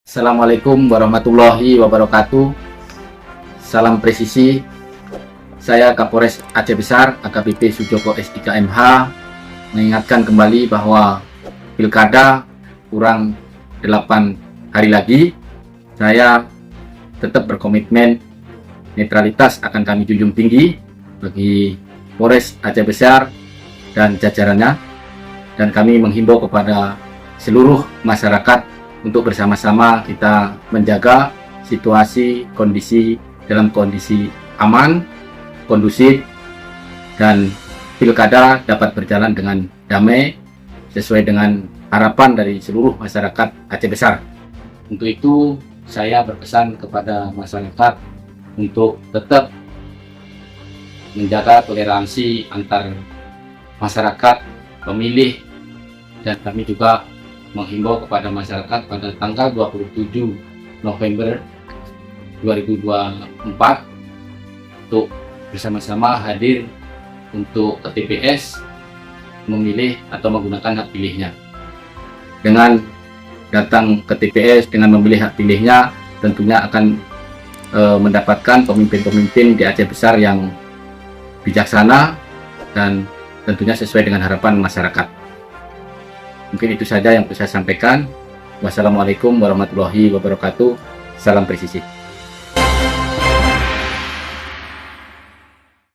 Assalamualaikum warahmatullahi wabarakatuh. Salam presisi. Saya Kapolres Aceh Besar AKBP Sujoko S3 MH mengingatkan kembali bahwa pilkada kurang 8 hari lagi. Saya tetap berkomitmen netralitas akan kami junjung tinggi bagi Polres Aceh Besar dan jajarannya, dan kami menghimbau kepada seluruh masyarakat untuk bersama-sama kita menjaga situasi dalam kondisi aman, kondusif, dan pilkada dapat berjalan dengan damai sesuai dengan harapan dari seluruh masyarakat Aceh Besar. Untuk itu saya berpesan kepada masyarakat untuk tetap menjaga toleransi antar masyarakat, pemilih, dan kami juga menghimbau kepada masyarakat pada tanggal 27 November 2024 untuk bersama-sama hadir untuk ke TPS memilih atau menggunakan hak pilihnya. Dengan datang ke TPS dengan memilih hak pilihnya, tentunya akan mendapatkan pemimpin-pemimpin di Aceh Besar yang bijaksana dan tentunya sesuai dengan harapan masyarakat. Mungkin itu saja yang bisa saya sampaikan. Wassalamualaikum warahmatullahi wabarakatuh. Salam presisi.